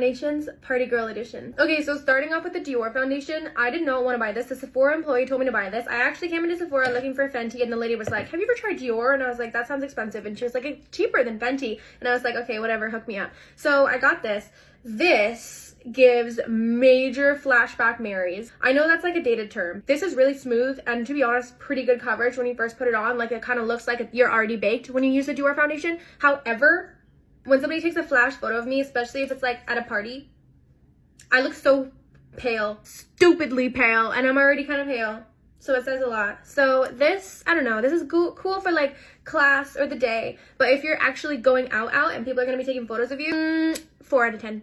foundations, party girl edition. Okay, so starting off with the Dior foundation, I did not want to buy this. The Sephora employee told me to buy this. I actually came into Sephora looking for Fenty, and the lady was like, have you ever tried Dior? And I was like, that sounds expensive. And she was like, it's cheaper than Fenty. And I was like, okay, whatever, hook me up. So I got this. This gives major flashback Marys. I know that's like a dated term. This is really smooth and, to be honest, pretty good coverage when you first put it on. Like, it kind of looks like you're already baked when you use the Dior foundation. However, when somebody takes a flash photo of me, especially if it's like at a party, I look so pale, stupidly pale, and I'm already kind of pale. So it says a lot. So this, I don't know, this is cool for like class or the day. But if you're actually going out and people are going to be taking photos of you, 4 out of 10.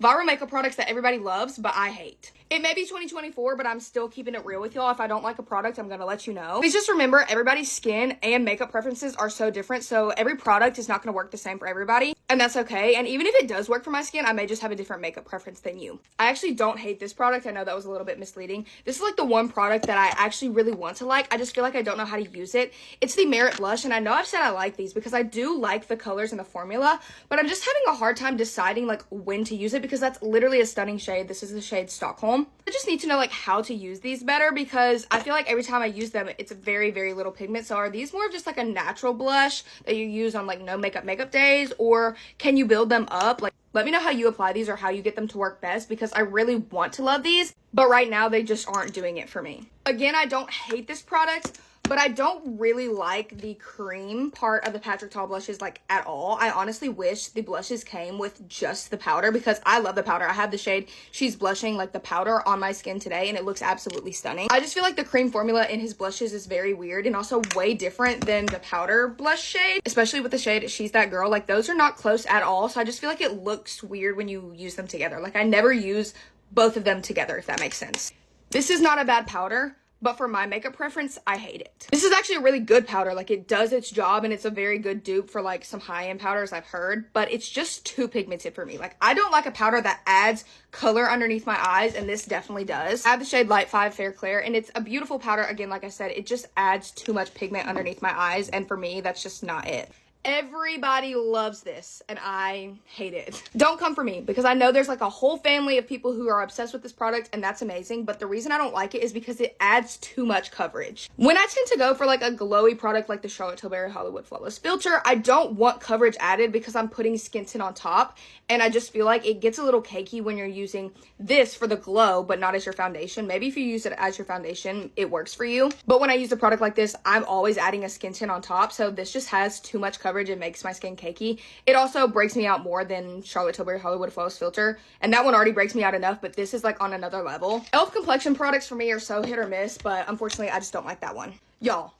Viral makeup products that everybody loves, but I hate. It may be 2024, but I'm still keeping it real with y'all. If I don't like a product, I'm gonna let you know. Please just remember, everybody's skin and makeup preferences are so different, so every product is not gonna work the same for everybody, and that's okay. And even if it does work for my skin, I may just have a different makeup preference than you. I actually don't hate this product. I know that was a little bit misleading. This is like the one product that I actually really want to like. I just feel like I don't know how to use it. It's the Merit Blush, and I know I've said I like these because I do like the colors and the formula, but I'm just having a hard time deciding like when to use it because that's literally a stunning shade. This is the shade Stockholm. I just need to know like how to use these better because I feel like every time I use them, it's very, very little pigment. So are these more of just like a natural blush that you use on like no makeup days, or can you build them up? Like, let me know how you apply these or how you get them to work best because I really want to love these, but right now they just aren't doing it for me. Again, I don't hate this product, but I don't really like the cream part of the Patrick Ta blushes like at all. I honestly wish the blushes came with just the powder because I love the powder. I have the shade She's Blushing, like the powder, on my skin today, and it looks absolutely stunning. I just feel like the cream formula in his blushes is very weird and also way different than the powder blush shade, especially with the shade She's That Girl. Like, those are not close at all, so I just feel like it looks weird when you use them together. Like, I never use both of them together, if that makes sense. This is not a bad powder, but for my makeup preference, I hate it. This is actually a really good powder. Like, it does its job and it's a very good dupe for like some high-end powders I've heard, but it's just too pigmented for me. Like, I don't like a powder that adds color underneath my eyes, and this definitely does. I have the shade Light 5 Fair Clair, and it's a beautiful powder. Again, like I said, it just adds too much pigment underneath my eyes, and for me, that's just not it. Everybody loves this and I hate it. Don't come for me because I know there's like a whole family of people who are obsessed with this product, and that's amazing, but the reason I don't like it is because it adds too much coverage. When I tend to go for like a glowy product like the Charlotte Tilbury Hollywood Flawless Filter, I don't want coverage added because I'm putting skin tint on top, and I just feel like it gets a little cakey when you're using this for the glow but not as your foundation. Maybe if you use it as your foundation, it works for you, but when I use a product like this, I'm always adding a skin tint on top, so this just has too much coverage. It makes my skin cakey. It also breaks me out more than Charlotte Tilbury Hollywood Flawless Filter, and that one already breaks me out enough, but this is like on another level. e.l.f. complexion products for me are so hit or miss, but unfortunately I just don't like that one. Y'all,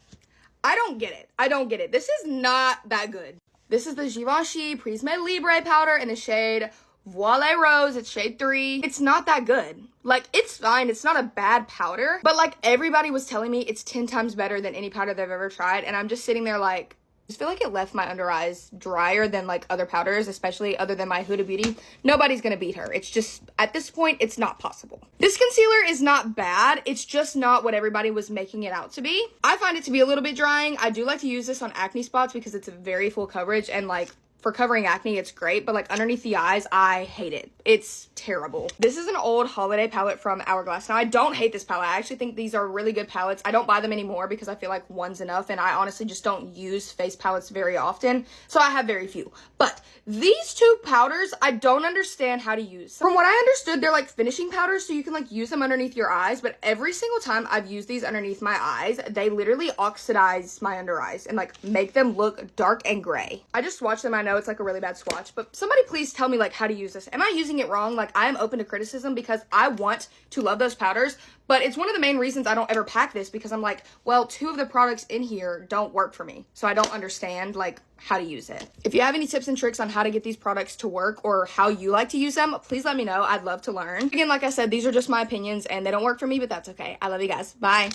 I don't get it. I don't get it. This is not that good. This is the Givenchy Prisme Libre powder in the shade Voile Rose. It's shade 3. It's not that good. Like, it's fine. It's not a bad powder, but like everybody was telling me it's 10 times better than any powder they've ever tried, and I'm just sitting there like, I just feel like it left my under eyes drier than like other powders, especially other than my Huda Beauty. Nobody's gonna beat her. It's just, at this point, it's not possible. This concealer is not bad. It's just not what everybody was making it out to be. I find it to be a little bit drying. I do like to use this on acne spots because it's a very full coverage, and like, for covering acne, it's great, but like underneath the eyes, I hate it. It's terrible. This is an old holiday palette from Hourglass. Now, I don't hate this palette. I actually think these are really good palettes. I don't buy them anymore because I feel like one's enough, and I honestly just don't use face palettes very often, so I have very few. But these two powders, I don't understand how to use. From what I understood, they're like finishing powders, so you can like use them underneath your eyes, but every single time I've used these underneath my eyes, they literally oxidize my under eyes and like make them look dark and gray. I just swatched them. I know it's like a really bad swatch, but somebody please tell me like how to use this. Am I using it wrong? Like, I am open to criticism because I want to love those powders, but it's one of the main reasons I don't ever pack this because I'm like, well, 2 of the products in here don't work for me, so I don't understand like how to use it. If you have any tips and tricks on how to get these products to work or how you like to use them, please let me know. I'd love to learn. Again, like I said, these are just my opinions and they don't work for me, but that's okay. I love you guys. Bye.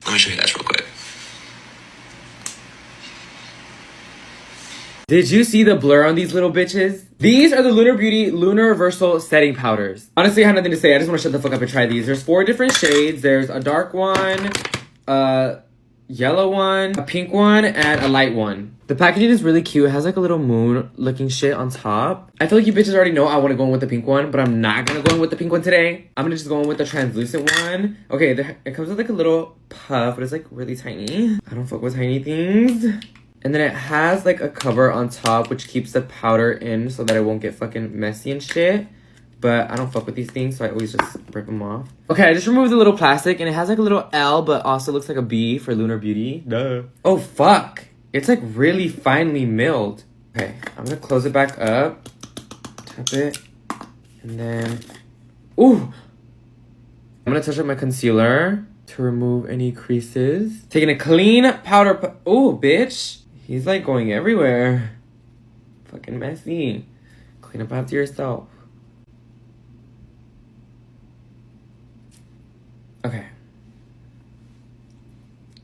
Let me show you guys real quick. Did you see the blur on these little bitches? These are the Lunar Beauty Lunar Reversal Setting Powders. Honestly, I have nothing to say. I just want to shut the fuck up and try these. There's 4 different shades. There's a dark one, yellow one, a pink one, and a light one. The packaging is really cute. It has like a little moon looking shit on top. I feel like you bitches already know I want to go in with the pink one, but I'm not gonna go in with the pink one today. I'm gonna just go in with the translucent one. Okay, it comes with like a little puff, but it's like really tiny. I don't fuck with tiny things. And then it has like a cover on top, which keeps the powder in so that it won't get fucking messy and shit. But I don't fuck with these things, so I always just rip them off. Okay, I just removed the little plastic, and it has like a little L, but also looks like a B for Lunar Beauty. Duh. Oh, fuck. It's like really finely milled. Okay, I'm gonna close it back up. Tap it. And then... Ooh! I'm gonna touch up my concealer to remove any creases. Taking a clean powder... Ooh, bitch! He's like going everywhere. Fucking messy. Clean up after yourself. Okay.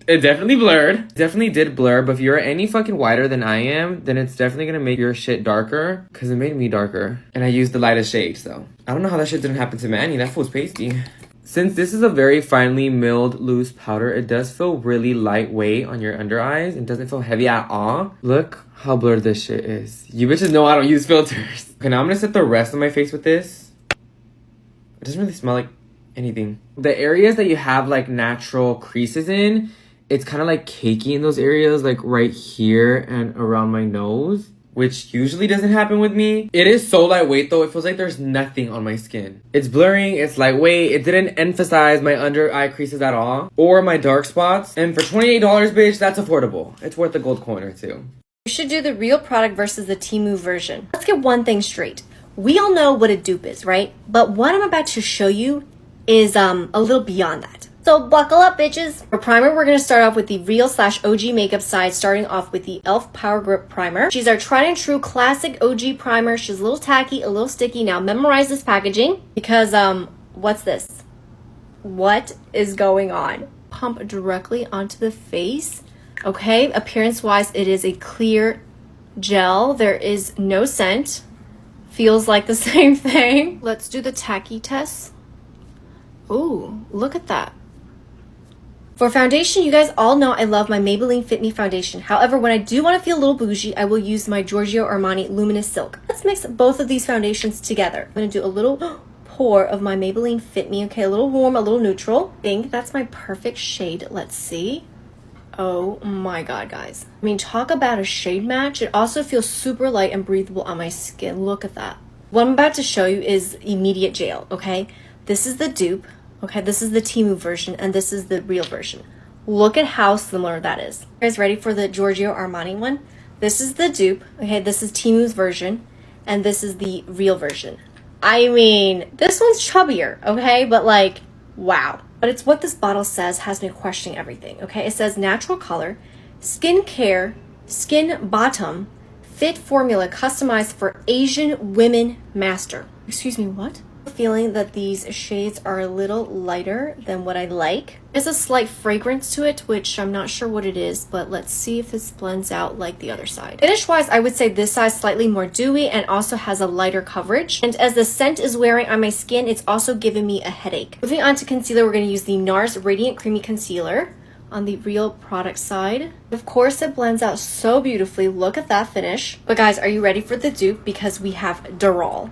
It definitely blurred. Definitely did blur, but if you're any fucking whiter than I am, then it's definitely gonna make your shit darker, because it made me darker. And I used the lightest shade, so. I don't know how that shit didn't happen to Manny. That fool's pasty. Since this is a very finely milled loose powder, it does feel really lightweight on your under eyes. It doesn't feel heavy at all. Look how blurred this shit is. You bitches know I don't use filters. Okay, now I'm gonna set the rest of my face with this. It doesn't really smell like anything. The areas that you have like natural creases in, it's kind of like cakey in those areas, like right here and around my nose, which usually doesn't happen with me. It is so lightweight though, it feels like there's nothing on my skin. It's blurring, it's lightweight, it didn't emphasize my under eye creases at all, or my dark spots. And for $28, bitch, that's affordable. It's worth a gold coin or two. You should do the real product versus the Temu version. Let's get one thing straight. We all know what a dupe is, right? But what I'm about to show you is a little beyond that. So buckle up, bitches. For primer, we're going to start off with the real/OG makeup side, starting off with the e.l.f. Power Grip Primer. She's our tried and true classic OG primer. She's a little tacky, a little sticky. Now memorize this packaging because, what's this? What is going on? Pump directly onto the face. Okay, appearance-wise, it is a clear gel. There is no scent. Feels like the same thing. Let's do the tacky test. Ooh, look at that. For foundation, you guys all know I love my Maybelline Fit Me foundation. However, when I do want to feel a little bougie, I will use my Giorgio Armani Luminous Silk. Let's mix both of these foundations together. I'm going to do a little pour of my Maybelline Fit Me. Okay, a little warm, a little neutral. I think that's my perfect shade. Let's see. Oh my god, guys. I mean, talk about a shade match. It also feels super light and breathable on my skin. Look at that. What I'm about to show you is immediate jail, okay? This is the dupe. Okay, this is the Temu version, and this is the real version. Look at how similar that is. You guys ready for the Giorgio Armani one? This is the dupe. Okay, this is Temu's version, and this is the real version. I mean, this one's chubbier, okay? But like, wow. But it's what this bottle says has me questioning everything, okay? It says natural color, skin care, skin bottom, fit formula customized for Asian women master. Excuse me, what? Feeling that these shades are a little lighter than what I like. There's a slight fragrance to it, which I'm not sure what it is, but let's see if this blends out like the other side. Finish wise, I would say this side slightly more dewy and also has a lighter coverage. And as the scent is wearing on my skin, it's also giving me a headache. Moving on to concealer, we're going to use the NARS Radiant Creamy Concealer on the real product side. Of course, it blends out so beautifully. Look at that finish. But guys, are you ready for the dupe? Because we have Dural.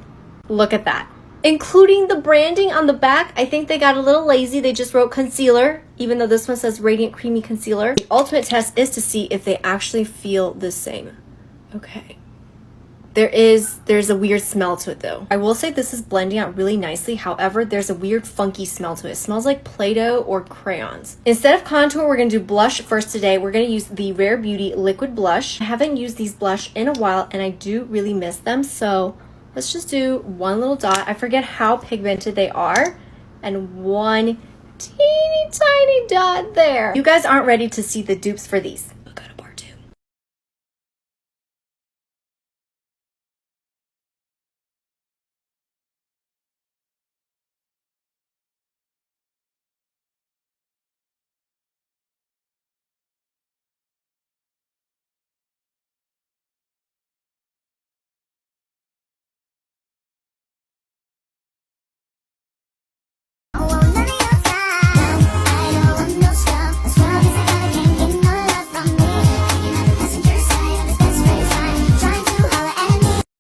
Look at that. Including the branding on the back, I think they got a little lazy. They just wrote concealer, even though this one says Radiant Creamy Concealer. The ultimate test is to see if they actually feel the same. Okay. There's a weird smell to it though. I will say this is blending out really nicely. However, there's a weird funky smell to it. It smells like Play-Doh or crayons. Instead of contour, we're going to do blush first today. We're going to use the Rare Beauty Liquid Blush. I haven't used these blush in a while and I do really miss them. So let's just do one little dot. I forget how pigmented they are. And one teeny tiny dot there. You guys aren't ready to see the dupes for these.